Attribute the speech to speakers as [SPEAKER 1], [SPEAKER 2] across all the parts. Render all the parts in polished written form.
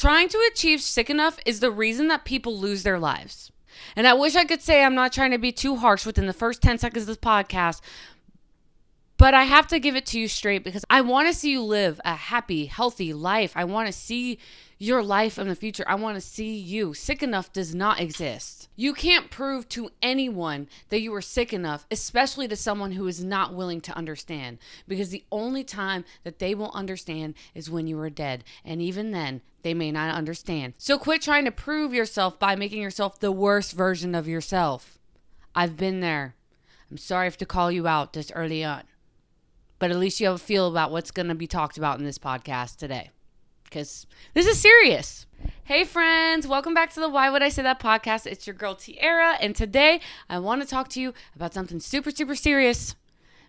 [SPEAKER 1] Trying to achieve sick enough is the reason that people lose their lives. And I wish I could say I'm not trying to be too harsh within the first 10 seconds of this podcast, but I have to give it to you straight because I want to see you live a happy, healthy life. I want to see your life in the future. I want to see you. Sick enough does not exist. You can't prove to anyone that you are sick enough, especially to someone who is not willing to understand, because the only time that they will understand is when you are dead. And even then, they may not understand. So quit trying to prove yourself by making yourself the worst version of yourself. I've been there. I'm sorry I have to call you out this early on. But at least you have a feel about what's going to be talked about in this podcast today. Because this is serious. Hey friends, welcome back to the Why Would I Say That podcast. It's your girl Tiara, and today I want to talk to you about something super, super serious.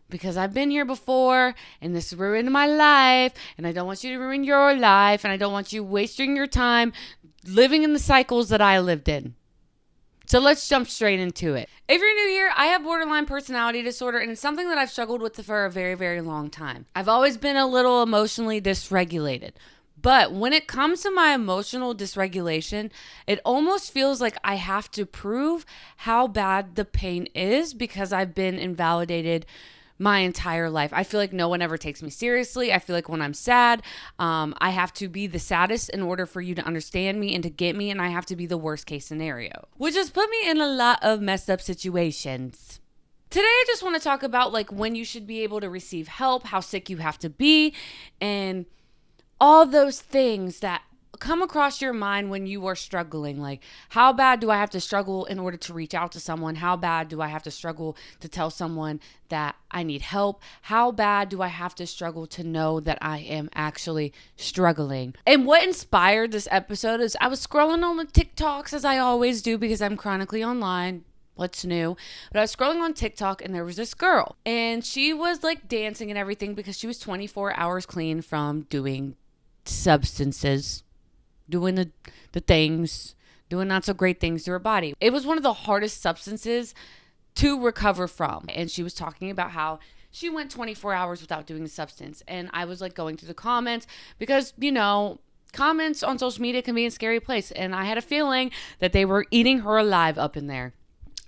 [SPEAKER 1] Because I've been here before, and this ruined my life, and I don't want you to ruin your life, and I don't want you wasting your time living in the cycles that I lived in. So let's jump straight into it. If you're new here, I have borderline personality disorder, and it's something that I've struggled with for a very, very long time. I've always been a little emotionally dysregulated. But when it comes to my emotional dysregulation, it almost feels like I have to prove how bad the pain is because I've been invalidated my entire life. I feel like no one ever takes me seriously. I feel like when I'm sad, I have to be the saddest in order for you to understand me and to get me, and I have to be the worst case scenario, which has put me in a lot of messed up situations. Today, I just want to talk about like when you should be able to receive help, how sick you have to be, and all those things that come across your mind when you are struggling. Like, how bad do I have to struggle in order to reach out to someone? How bad do I have to struggle to tell someone that I need help? How bad do I have to struggle to know that I am actually struggling? And what inspired this episode is I was scrolling on the TikToks, as I always do because I'm chronically online. What's new? But I was scrolling on TikTok and there was this girl and she was like dancing and everything because she was 24 hours clean from doing substances, doing the things, doing not so great things to her body. It was one of the hardest substances to recover from. And she was talking about how she went 24 hours without doing the substance. And I was like going through the comments because, you know, comments on social media can be a scary place. And I had a feeling that they were eating her alive up in there.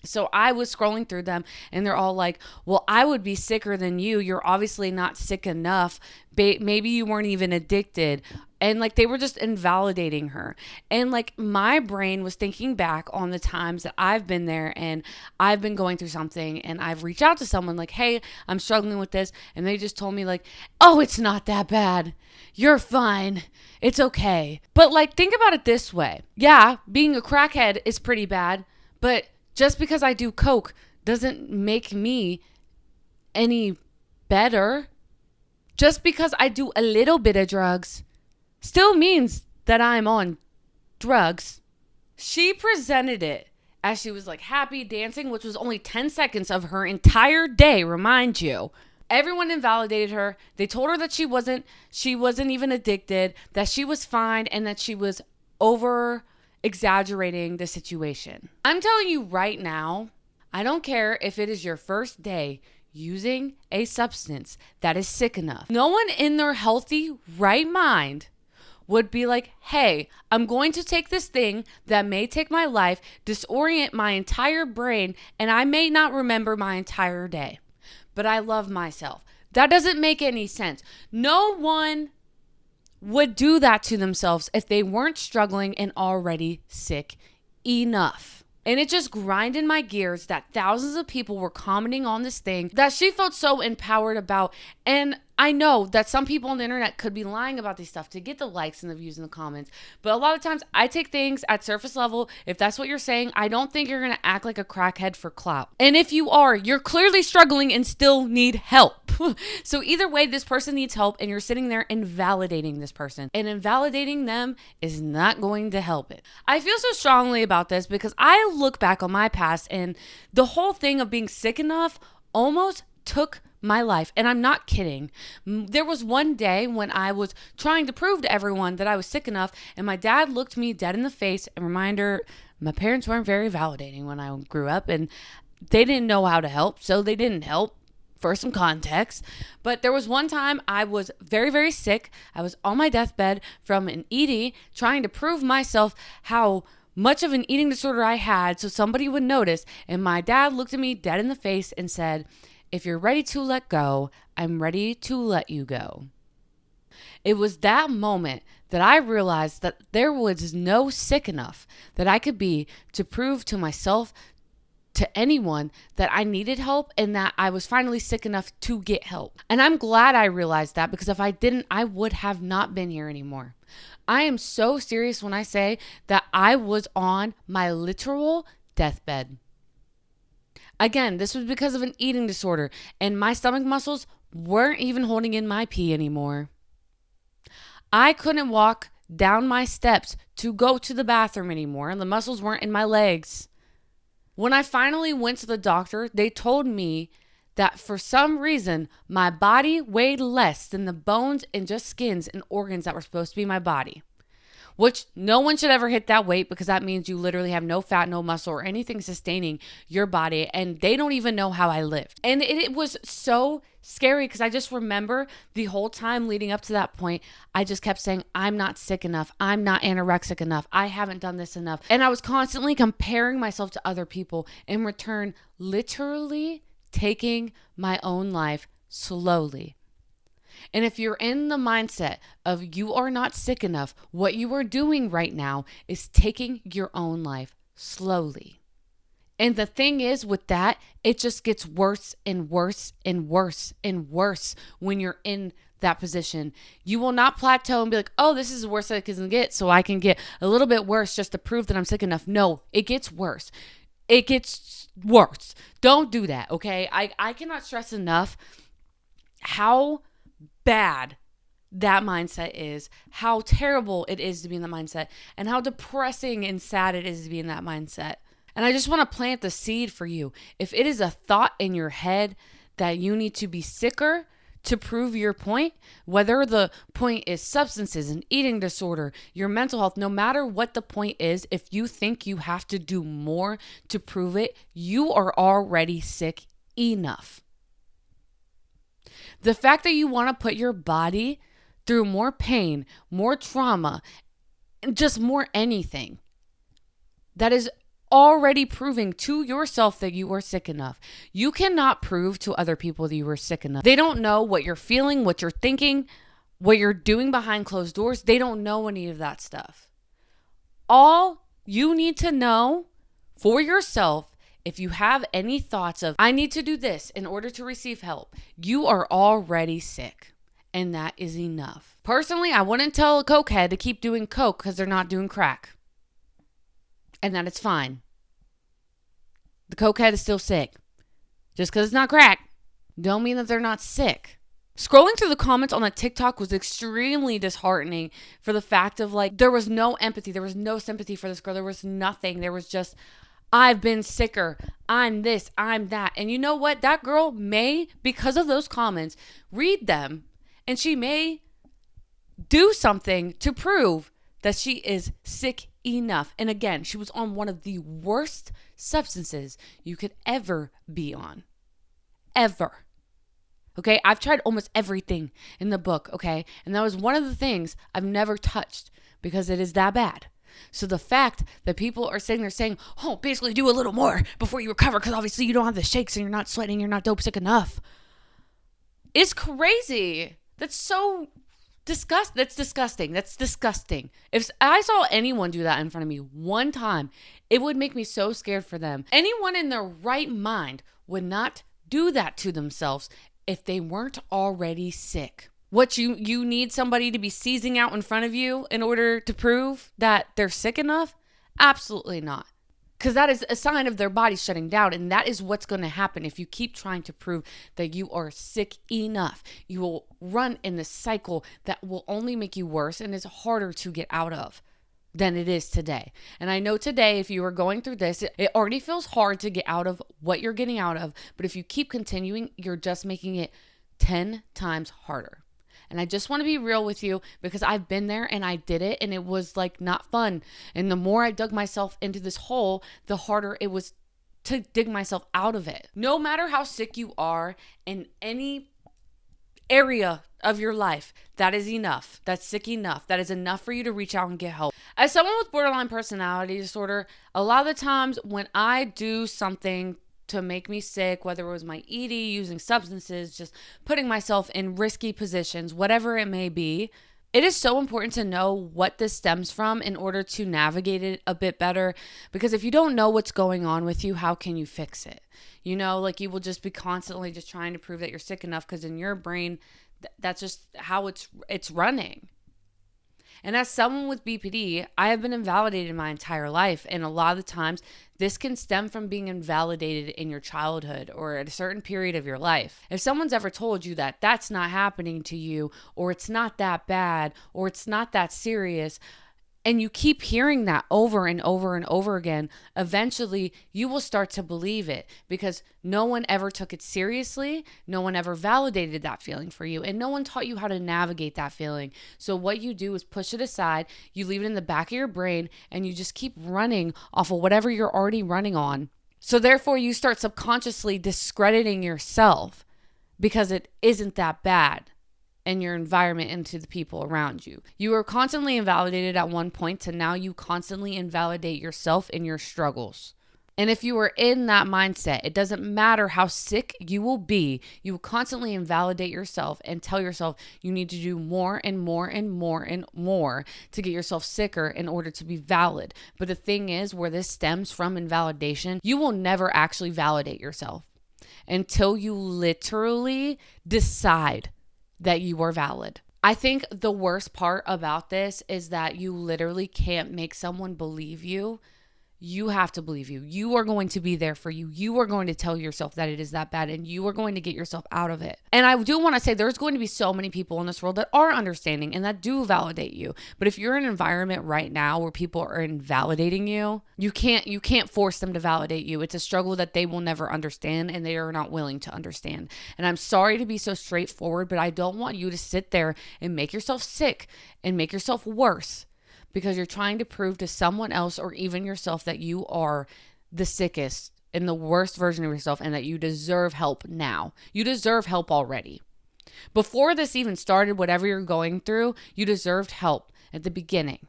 [SPEAKER 1] So I was scrolling through them and they're all like, well, I would be sicker than you. You're obviously not sick enough. Maybe you weren't even addicted. And like they were just invalidating her. And like my brain was thinking back on the times that I've been there and I've been going through something and I've reached out to someone like, hey, I'm struggling with this. And they just told me like, oh, it's not that bad. You're fine. It's okay. But like, think about it this way. Yeah, being a crackhead is pretty bad, but just because I do coke doesn't make me any better. Just because I do a little bit of drugs still means that I'm on drugs. She presented it as she was like happy dancing, which was only 10 seconds of her entire day, remind you. Everyone invalidated her. They told her that she wasn't even addicted, that she was fine, and that she was over exaggerating the situation. I'm telling you right now, I don't care if it is your first day using a substance that is sick enough. No one in their healthy right mind would be like, hey, I'm going to take this thing that may take my life, disorient my entire brain, and I may not remember my entire day, but I love myself. That doesn't make any sense. No one would do that to themselves if they weren't struggling and already sick enough. And it just grinded my gears that thousands of people were commenting on this thing that she felt so empowered about. And I know that some people on the internet could be lying about this stuff to get the likes and the views and the comments. But a lot of times I take things at surface level. If that's what you're saying, I don't think you're going to act like a crackhead for clout. And if you are, you're clearly struggling and still need help. So either way, this person needs help and you're sitting there invalidating this person. And invalidating them is not going to help it. I feel so strongly about this because I look back on my past and the whole thing of being sick enough almost took my life. And I'm not kidding. There was one day when I was trying to prove to everyone that I was sick enough and my dad looked me dead in the face. And reminder, my parents weren't very validating when I grew up and they didn't know how to help. So they didn't help. for some context. But there was one time I was very, very sick. I was on my deathbed from an ED, trying to prove myself how much of an eating disorder I had so somebody would notice. And my dad looked at me dead in the face and said, "If you're ready to let go, I'm ready to let you go." It was that moment that I realized that there was no sick enough that I could be to prove to myself, to anyone, that I needed help and that I was finally sick enough to get help. And I'm glad I realized that, because if I didn't, I would have not been here anymore. I am so serious when I say that I was on my literal deathbed. Again, this was because of an eating disorder, and my stomach muscles weren't even holding in my pee anymore. I couldn't walk down my steps to go to the bathroom anymore, and the muscles weren't in my legs. When I finally went to the doctor, they told me that for some reason, my body weighed less than the bones and just skins and organs that were supposed to be my body. Which no one should ever hit that weight, because that means you literally have no fat, no muscle, or anything sustaining your body. And they don't even know how I lived. And it was so scary, because I just remember the whole time leading up to that point, I just kept saying, I'm not sick enough. I'm not anorexic enough. I haven't done this enough. And I was constantly comparing myself to other people, in return, literally taking my own life slowly. And if you're in the mindset of you are not sick enough, what you are doing right now is taking your own life slowly. And the thing is with that, it just gets worse and worse and worse and worse when you're in that position. You will not plateau and be like, oh, this is the worst I can get, so I can get a little bit worse just to prove that I'm sick enough. No, it gets worse. It gets worse. Don't do that, okay? I cannot stress enough how bad that mindset is, how terrible it is to be in that mindset, and how depressing and sad it is to be in that mindset. And I just want to plant the seed for you. If it is a thought in your head that you need to be sicker to prove your point, whether the point is substances, an eating disorder, your mental health, no matter what the point is, if you think you have to do more to prove it, you are already sick enough. The fact that you want to put your body through more pain, more trauma, and just more anything, that is already proving to yourself that you are sick enough. You cannot prove to other people that you are sick enough. They don't know what you're feeling, what you're thinking, what you're doing behind closed doors. They don't know any of that stuff. All you need to know for yourself, if you have any thoughts of, I need to do this in order to receive help, you are already sick. And that is enough. Personally, I wouldn't tell a cokehead to keep doing coke because they're not doing crack. And that it's fine. The cokehead is still sick. Just because it's not crack, don't mean that they're not sick. Scrolling through the comments on that TikTok was extremely disheartening, for the fact of, like, there was no empathy. There was no sympathy for this girl. There was nothing. There was just, I've been sicker. I'm this, I'm that. And you know what? That girl may, because of those comments, read them, and she may do something to prove that she is sick enough. And again, she was on one of the worst substances you could ever be on. Ever. Okay? I've tried almost everything in the book, okay? And that was one of the things I've never touched, because it is that bad. So the fact that people are sitting there saying, oh, basically do a little more before you recover, because obviously you don't have the shakes and you're not sweating, you're not dope sick enough, is crazy. That's so That's disgusting. That's disgusting. If I saw anyone do that in front of me one time, it would make me so scared for them. Anyone in their right mind would not do that to themselves if they weren't already sick. What, you need somebody to be seizing out in front of you in order to prove that they're sick enough? Absolutely not. Because that is a sign of their body shutting down. And that is what's going to happen if you keep trying to prove that you are sick enough. You will run in this cycle that will only make you worse and is harder to get out of than it is today. And I know today, if you are going through this, it already feels hard to get out of what you're getting out of. But if you keep continuing, you're just making it 10 times harder. And I just want to be real with you, because I've been there and I did it, and it was like not fun. And the more I dug myself into this hole, the harder it was to dig myself out of it. No matter how sick you are in any area of your life, that is enough. That's sick enough. That is enough for you to reach out and get help. As someone with borderline personality disorder, a lot of the times when I do something to make me sick, whether it was my ED, using substances, just putting myself in risky positions, whatever it may be, it is so important to know what this stems from in order to navigate it a bit better. Because if you don't know what's going on with you, how can you fix it? You know, like you will just be constantly just trying to prove that you're sick enough because in your brain, that's just how it's running. And as someone with BPD, I have been invalidated my entire life. And a lot of the times, this can stem from being invalidated in your childhood or at a certain period of your life. If someone's ever told you that that's not happening to you, or it's not that bad, or it's not that serious, and you keep hearing that over and over and over again, eventually you will start to believe it because no one ever took it seriously. No one ever validated that feeling for you, and no one taught you how to navigate that feeling. So what you do is push it aside, you leave it in the back of your brain, and you just keep running off of whatever you're already running on. So therefore you start subconsciously discrediting yourself because it isn't that bad. And your environment and to the people around you. You were constantly invalidated at one point to now you constantly invalidate yourself in your struggles. And if you are in that mindset, it doesn't matter how sick you will be, you will constantly invalidate yourself and tell yourself you need to do more and more and more and more to get yourself sicker in order to be valid. But the thing is, where this stems from invalidation, you will never actually validate yourself until you literally decide that you are valid. I think the worst part about this is that you literally can't make someone believe you. You have to believe you. You are going to be there for you. You are going to tell yourself that it is that bad, and you are going to get yourself out of it. And I do want to say there's going to be so many people in this world that are understanding and that do validate you. But if you're in an environment right now where people are invalidating you, you can't force them to validate you. It's a struggle that they will never understand and they are not willing to understand. And I'm sorry to be so straightforward, but I don't want you to sit there and make yourself sick and make yourself worse, because you're trying to prove to someone else or even yourself that you are the sickest and the worst version of yourself and that you deserve help now. You deserve help already. Before this even started, whatever you're going through, you deserved help at the beginning.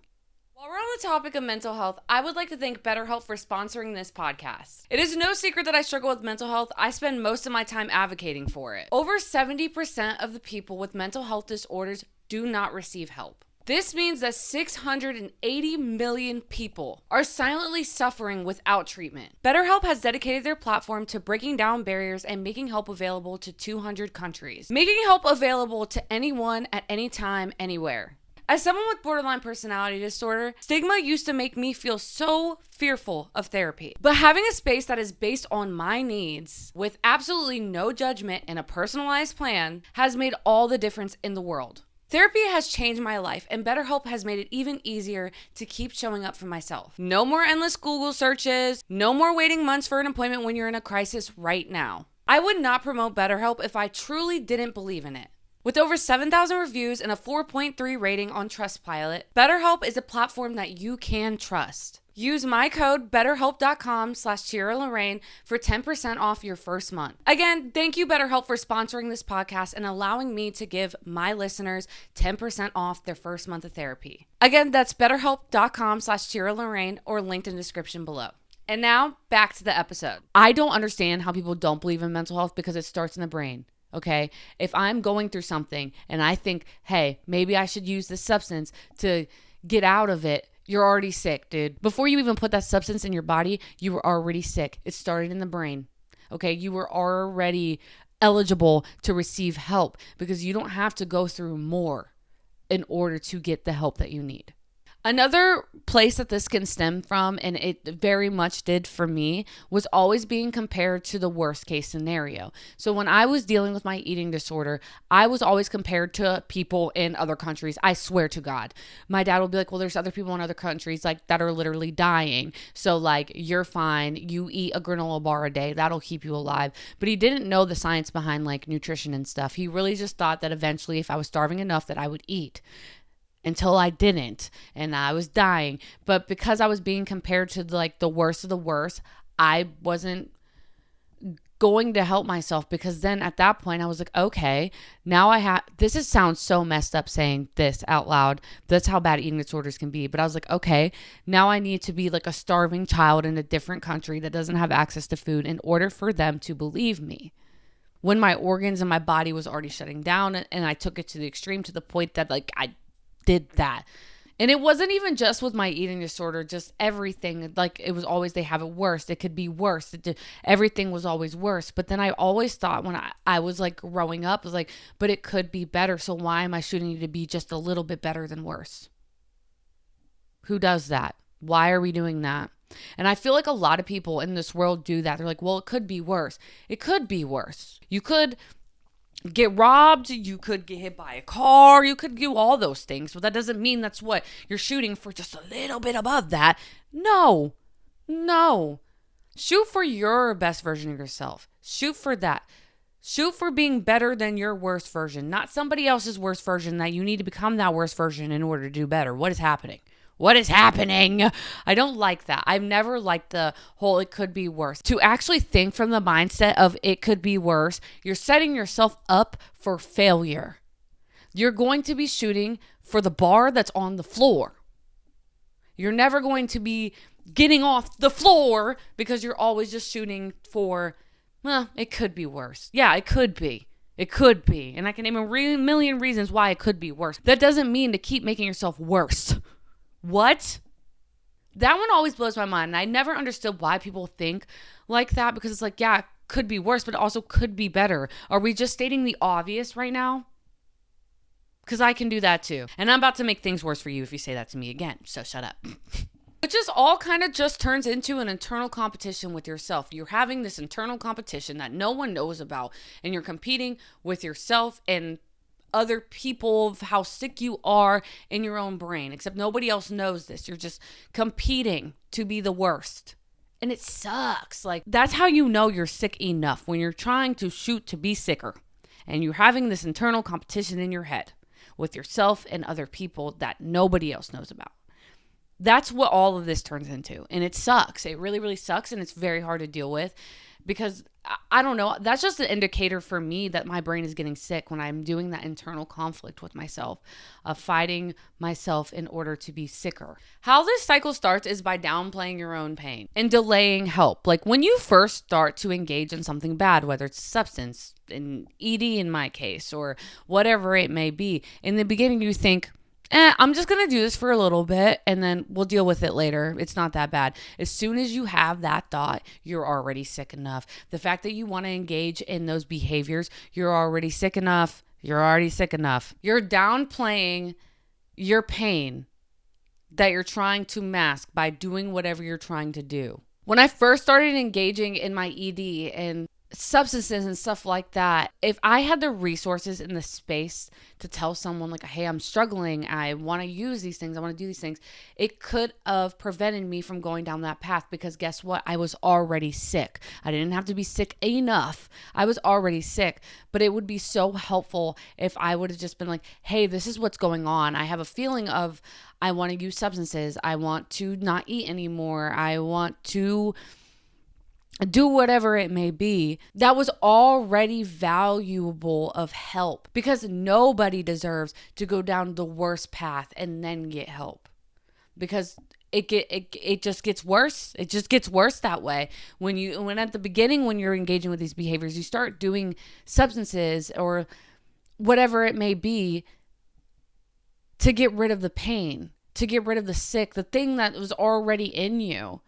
[SPEAKER 1] While we're on the topic of mental health, I would like to thank BetterHelp for sponsoring this podcast. It is no secret that I struggle with mental health. I spend most of my time advocating for it. Over 70% of the people with mental health disorders do not receive help. This means that 680 million people are silently suffering without treatment. BetterHelp has dedicated their platform to breaking down barriers and making help available to 200 countries, making help available to anyone at any time, anywhere. As someone with borderline personality disorder, stigma used to make me feel so fearful of therapy. But having a space that is based on my needs with absolutely no judgment and a personalized plan has made all the difference in the world. Therapy has changed my life, and BetterHelp has made it even easier to keep showing up for myself. No more endless Google searches, no more waiting months for an appointment when you're in a crisis right now. I would not promote BetterHelp if I truly didn't believe in it. With over 7,000 reviews and a 4.3 rating on Trustpilot, BetterHelp is a platform that you can trust. Use my code betterhelp.com/ChiaraLorraine for 10% off your first month. Again, thank you BetterHelp for sponsoring this podcast and allowing me to give my listeners 10% off their first month of therapy. Again, that's betterhelp.com/ChiaraLorraine or linked in the description below. And now back to the episode. I don't understand how people don't believe in mental health because it starts in the brain. Okay, if I'm going through something and I think, hey, maybe I should use this substance to get out of it, you're already sick, dude. Before you even put that substance in your body, you were already sick. It started in the brain. Okay, you were already eligible to receive help because you don't have to go through more in order to get the help that you need. Another place that this can stem from, and it very much did for me, was always being compared to the worst case scenario. So when I was dealing with my eating disorder, I was always compared to people in other countries. I swear to God. My dad will be like, well, there's other people in other countries like that are literally dying. So like, you're fine. You eat a granola bar a day. That'll keep you alive. But he didn't know the science behind like nutrition and stuff. He really just thought that eventually if I was starving enough that I would eat. Until I didn't and I was dying. But because I was being compared to like the worst of the worst, I wasn't going to help myself, because then at that point I was like, okay, now sounds so messed up saying this out loud. That's how bad eating disorders can be. But I was like, okay, now I need to be like a starving child in a different country that doesn't have access to food in order for them to believe me. When my organs and my body was already shutting down, and I took it to the extreme, to the point that like I did that. And it wasn't even just with my eating disorder, just everything. Like, it was always, they have it worse. It could be worse. Everything was always worse. But then I always thought, when I was like growing up, I was like, but it could be better. So why am I shooting to be just a little bit better than worse? Who does that? Why are we doing that? And I feel like a lot of people in this world do that. They're like, well, it could be worse. It could be worse. You could get robbed, you could get hit by a car, you could do all those things, but that doesn't mean that's what you're shooting for, just a little bit above that. No. Shoot for your best version of yourself. Shoot for that. Shoot for being better than your worst version, not somebody else's worst version, that you need to become that worst version in order to do better. What is happening? I don't like that. I've never liked the whole it could be worse. To actually think from the mindset of it could be worse, you're setting yourself up for failure. You're going to be shooting for the bar that's on the floor. You're never going to be getting off the floor, because you're always just shooting for, well, it could be worse. Yeah, it could be. It could be. And I can name a million reasons why it could be worse. That doesn't mean to keep making yourself worse. What? That one always blows my mind. And I never understood why people think like that, because it's like, yeah, it could be worse, but it also could be better. Are we just stating the obvious right now? Because I can do that too. And I'm about to make things worse for you if you say that to me again. So shut up. It just all kind of just turns into an internal competition with yourself. You're having this internal competition that no one knows about, and you're competing with yourself and other people of how sick you are in your own brain, except nobody else knows this. You're just competing to be the worst. And it sucks. Like, that's how you know you're sick enough, when you're trying to shoot to be sicker and you're having this internal competition in your head with yourself and other people that nobody else knows about. That's what all of this turns into. And it sucks. It really, really sucks. And it's very hard to deal with, because I don't know. That's just an indicator for me that my brain is getting sick, when I'm doing that internal conflict with myself, of fighting myself in order to be sicker. How this cycle starts is by downplaying your own pain and delaying help. Like, when you first start to engage in something bad, whether it's substance, in ED in my case, or whatever it may be, in the beginning you think, I'm just going to do this for a little bit and then we'll deal with it later. It's not that bad. As soon as you have that thought, you're already sick enough. The fact that you want to engage in those behaviors, you're already sick enough. You're downplaying your pain that you're trying to mask by doing whatever you're trying to do. When I first started engaging in my ED and substances and stuff like that, if I had the resources and the space to tell someone like, hey, I'm struggling, I want to use these things, I want to do these things, it could have prevented me from going down that path, because guess what? I was already sick. I didn't have to be sick enough. I was already sick. But it would be so helpful if I would have just been like, hey, this is what's going on. I have a feeling of, I want to use substances. I want to not eat anymore. I want to do whatever it may be. That was already valuable of help, because nobody deserves to go down the worst path and then get help, because it just gets worse. It just gets worse that way. When at the beginning, when you're engaging with these behaviors, you start doing substances or whatever it may be to get rid of the pain, to get rid of the sick, the thing that was already in you.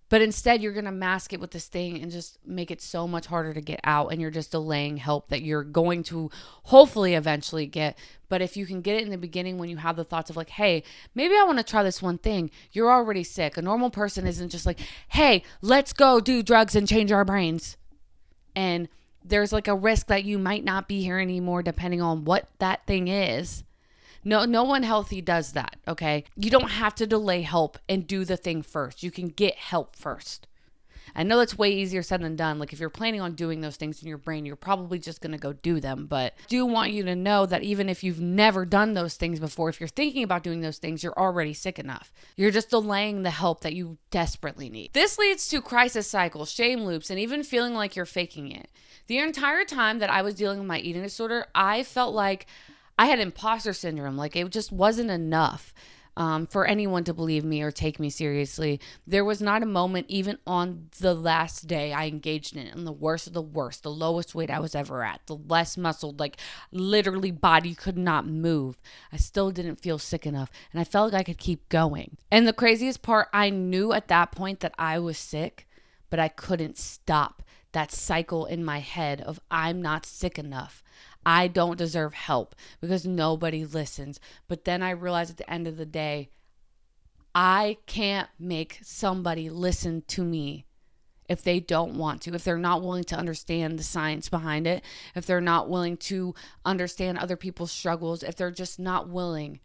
[SPEAKER 1] But instead, you're going to mask it with this thing and just make it so much harder to get out. And you're just delaying help that you're going to hopefully eventually get. But if you can get it in the beginning, when you have the thoughts of like, hey, maybe I want to try this one thing, you're already sick. A normal person isn't just like, hey, let's go do drugs and change our brains. And there's like a risk that you might not be here anymore, depending on what that thing is. No one healthy does that, okay? You don't have to delay help and do the thing first. You can get help first. I know that's way easier said than done. Like if you're planning on doing those things in your brain, you're probably just going to go do them. But I do want you to know that even if you've never done those things before, if you're thinking about doing those things, you're already sick enough. You're just delaying the help that you desperately need. This leads to crisis cycles, shame loops, and even feeling like you're faking it. The entire time that I was dealing with my eating disorder, I felt like I had imposter syndrome. Like it just wasn't enough for anyone to believe me or take me seriously. There was not a moment, even on the last day I engaged in it, on the worst of the worst, the lowest weight I was ever at, the less muscled, like literally body could not move. I still didn't feel sick enough, and I felt like I could keep going. And the craziest part, I knew at that point that I was sick, but I couldn't stop that cycle in my head of I'm not sick enough. I don't deserve help because nobody listens. But then I realized at the end of the day, I can't make somebody listen to me if they don't want to, if they're not willing to understand the science behind it, if they're not willing to understand other people's struggles, if they're just not willing.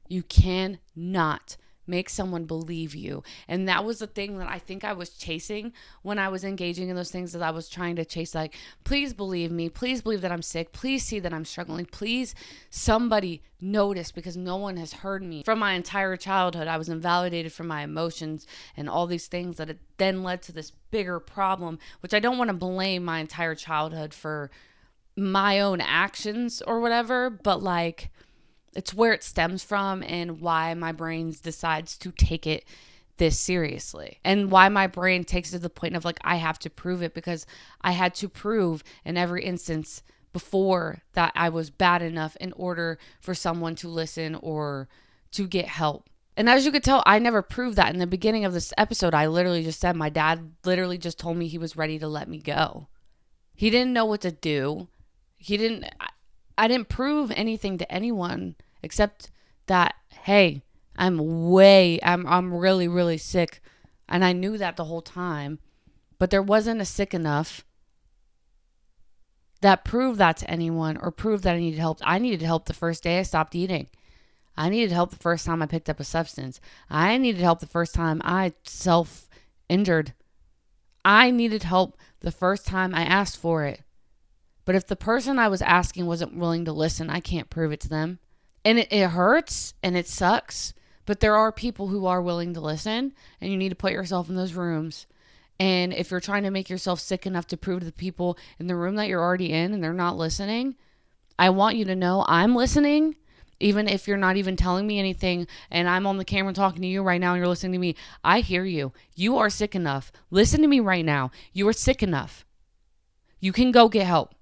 [SPEAKER 1] You cannot make someone believe you. And that was the thing that I think I was chasing when I was engaging in those things that I was trying to chase. Like, please believe me. Please believe that I'm sick. Please see that I'm struggling. Please somebody notice, because no one has heard me. From my entire childhood, I was invalidated from my emotions and all these things that it then led to this bigger problem, which I don't want to blame my entire childhood for my own actions or whatever, but like, it's where it stems from and why my brain decides to take it this seriously, and why my brain takes it to the point of like, I have to prove it, because I had to prove in every instance before that I was bad enough in order for someone to listen or to get help. And as you could tell, I never proved that. In the beginning of this episode, I literally just said my dad literally just told me he was ready to let me go. He didn't know what to do. I didn't prove anything to anyone except that, hey, I'm really, really sick. And I knew that the whole time, but there wasn't a sick enough that proved that to anyone or proved that I needed help. I needed help the first day I stopped eating. I needed help the first time I picked up a substance. I needed help the first time I self-injured. I needed help the first time I asked for it. But if the person I was asking wasn't willing to listen, I can't prove it to them. And it hurts and it sucks. But there are people who are willing to listen, and you need to put yourself in those rooms. And if you're trying to make yourself sick enough to prove to the people in the room that you're already in and they're not listening, I want you to know I'm listening. Even if you're not even telling me anything and I'm on the camera talking to you right now and you're listening to me, I hear you. You are sick enough. Listen to me right now. You are sick enough. You can go get help.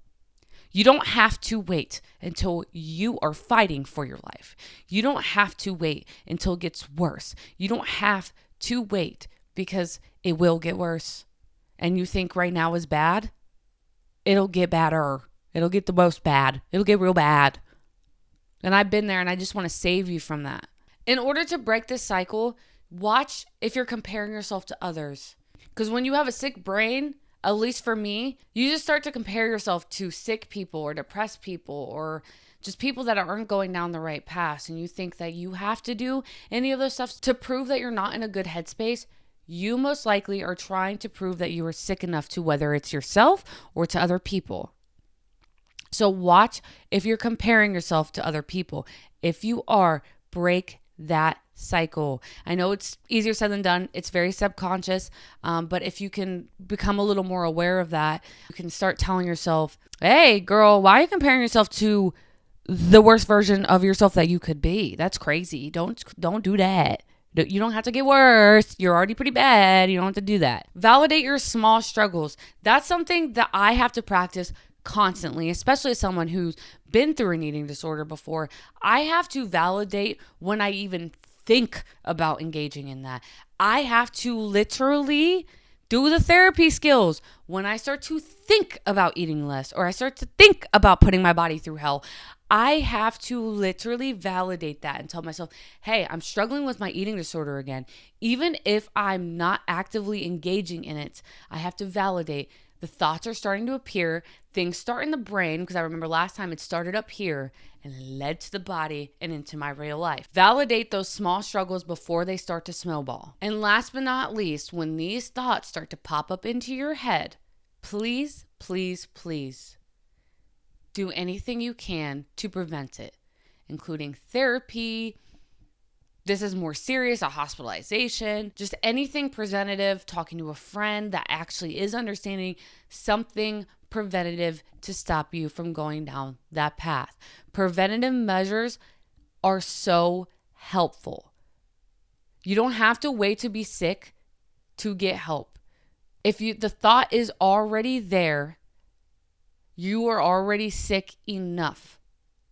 [SPEAKER 1] You don't have to wait until you are fighting for your life. You don't have to wait until it gets worse. You don't have to wait, because it will get worse. And you think right now is bad? It'll get badder. It'll get the most bad. It'll get real bad. And I've been there, and I just want to save you from that. In order to break this cycle, watch if you're comparing yourself to others. Because when you have a sick brain, at least for me, you just start to compare yourself to sick people or depressed people or just people that aren't going down the right path. And you think that you have to do any of those stuff to prove that you're not in a good headspace. You most likely are trying to prove that you are sick enough to whether it's yourself or to other people. So watch if you're comparing yourself to other people. If you are, break that cycle. I know it's easier said than done. It's very subconscious. But if you can become a little more aware of that, you can start telling yourself, hey, girl, why are you comparing yourself to the worst version of yourself that you could be? That's crazy. Don't do that. You don't have to get worse. You're already pretty bad. You don't have to do that. Validate your small struggles. That's something that I have to practice constantly, especially as someone who's been through an eating disorder before. I have to validate when I even think about engaging in that. I have to literally do the therapy skills. When I start to think about eating less, or I start to think about putting my body through hell, I have to literally validate that and tell myself, hey, I'm struggling with my eating disorder again. Even if I'm not actively engaging in it, I have to validate The thoughts are starting to appear. Things start in the brain, because I remember last time it started up here and led to the body and into my real life. Validate those small struggles before they start to snowball. And last but not least, when these thoughts start to pop up into your head, please, please, please do anything you can to prevent it, including therapy. This is more serious, a hospitalization, just anything preventative, talking to a friend that actually is understanding, something preventative to stop you from going down that path. Preventative measures are so helpful. You don't have to wait to be sick to get help. If the thought is already there, you are already sick enough.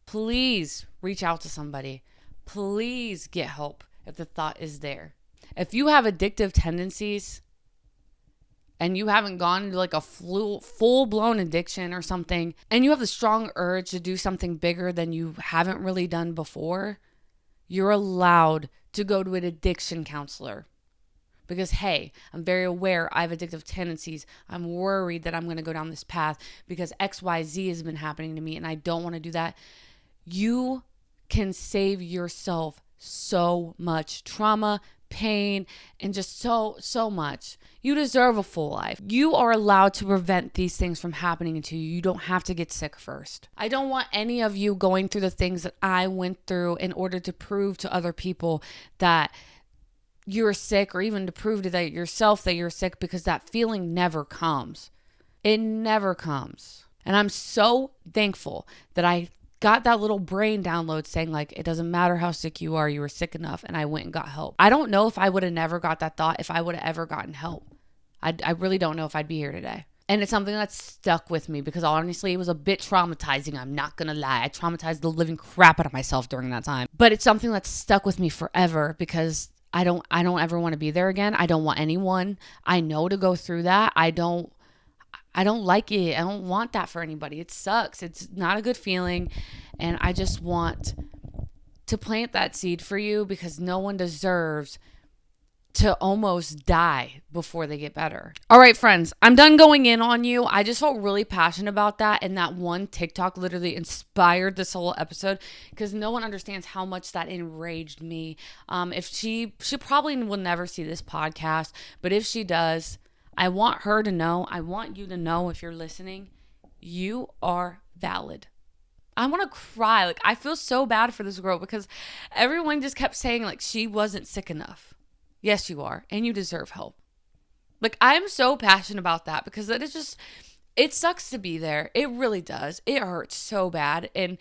[SPEAKER 1] Please reach out to somebody. Please get help if the thought is there. If you have addictive tendencies and you haven't gone into like a full-blown addiction or something, and you have the strong urge to do something bigger than you haven't really done before, you're allowed to go to an addiction counselor. Because, hey, I'm very aware I have addictive tendencies. I'm worried that I'm going to go down this path because XYZ has been happening to me and I don't want to do that. You can save yourself so much trauma, pain, and just so much. You deserve a full life. You are allowed to prevent these things from happening to you. You don't have to get sick first. I don't want any of you going through the things that I went through in order to prove to other people that you're sick, or even to prove to yourself that you're sick, because that feeling never comes. It never comes. And I'm so thankful that I got that little brain download saying, like, it doesn't matter how sick you are, you were sick enough, and I went and got help. I don't know if I would have never got that thought if I would have ever gotten help. I really don't know if I'd be here today. And it's something that's stuck with me because honestly, it was a bit traumatizing. I'm not going to lie. I traumatized the living crap out of myself during that time. But it's something that's stuck with me forever because I don't ever want to be there again. I don't want anyone I know to go through that. I don't like it. I don't want that for anybody. It sucks. It's not a good feeling. And I just want to plant that seed for you because no one deserves to almost die before they get better. All right, friends, I'm done going in on you. I just felt really passionate about that. And that one TikTok literally inspired this whole episode because no one understands how much that enraged me. If she probably will never see this podcast, but if she does, I want her to know, I want you to know, if you're listening, you are valid. I want to cry. Like, I feel so bad for this girl because everyone just kept saying like she wasn't sick enough. Yes, you are. And you deserve help. Like, I'm so passionate about that because it sucks to be there. It really does. It hurts so bad. And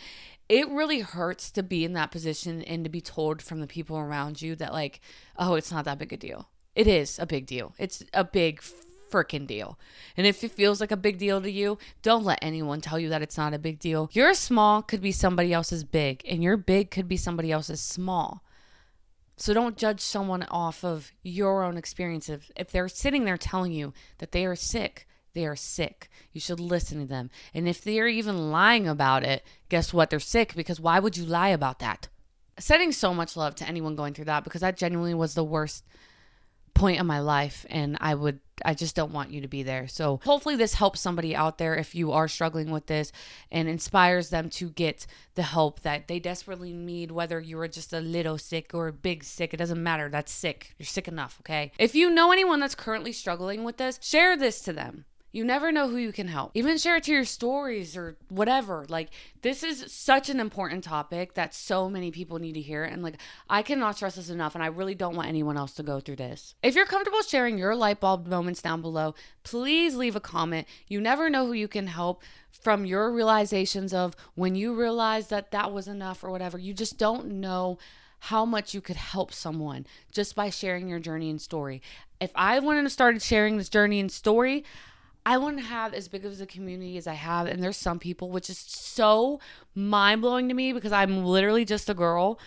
[SPEAKER 1] it really hurts to be in that position and to be told from the people around you that like, oh, it's not that big a deal. It is a big deal. It's a big freaking deal. And if it feels like a big deal to you, don't let anyone tell you that it's not a big deal. Your small could be somebody else's big, and your big could be somebody else's small. So don't judge someone off of your own experiences. If they're sitting there telling you that they are sick, they are sick. You should listen to them. And if they're even lying about it, guess what? They're sick, because why would you lie about that? Sending so much love to anyone going through that, because that genuinely was the worst point of my life, and I just don't want you to be there. So hopefully this helps somebody out there if you are struggling with this, and inspires them to get the help that they desperately need, whether you are just a little sick or a big sick. It doesn't matter. That's sick. You're sick enough, okay? If you know anyone that's currently struggling with this, share this to them. You never know who you can help. Even share it to your stories or whatever. Like, this is such an important topic that so many people need to hear. And like, I cannot stress this enough. And I really don't want anyone else to go through this. If you're comfortable sharing your light bulb moments down below, please leave a comment. You never know who you can help from your realizations of when you realize that that was enough or whatever. You just don't know how much you could help someone just by sharing your journey and story. If I wouldn't have started sharing this journey and story, I wouldn't have as big of a community as I have. And there's some people, which is so mind-blowing to me, because I'm literally just a girl,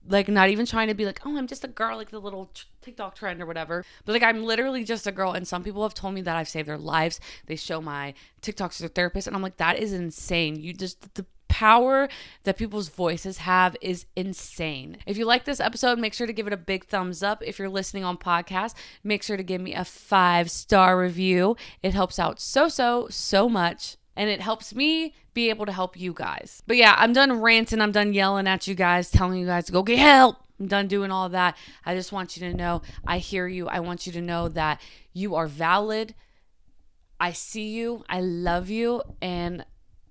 [SPEAKER 1] like not even trying to be like, oh, I'm just a girl, like the little TikTok trend or whatever. But like, I'm literally just a girl. And some people have told me that I've saved their lives. They show my TikToks to their therapist. And I'm like, that is insane. The power that people's voices have is insane. If you like this episode, make sure to give it a big thumbs up. If you're listening on podcast, make sure to give me a 5-star review. It helps out so much. And it helps me be able to help you guys. But yeah, I'm done ranting. I'm done yelling at you guys, telling you guys to go get help. I'm done doing all that. I just want you to know I hear you. I want you to know that you are valid. I see you. I love you. And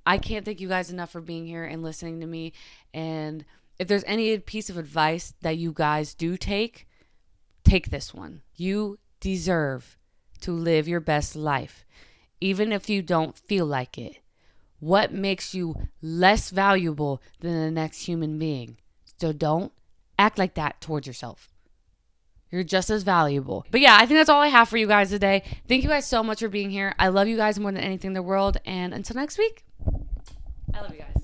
[SPEAKER 1] I can't thank you guys enough for being here and listening to me. And if there's any piece of advice that you guys do take this one. You deserve to live your best life, even if you don't feel like it. What makes you less valuable than the next human being? So don't act like that towards yourself. You're just as valuable. But yeah, I think that's all I have for you guys today. Thank you guys so much for being here. I love you guys more than anything in the world. And until next week, I love you guys.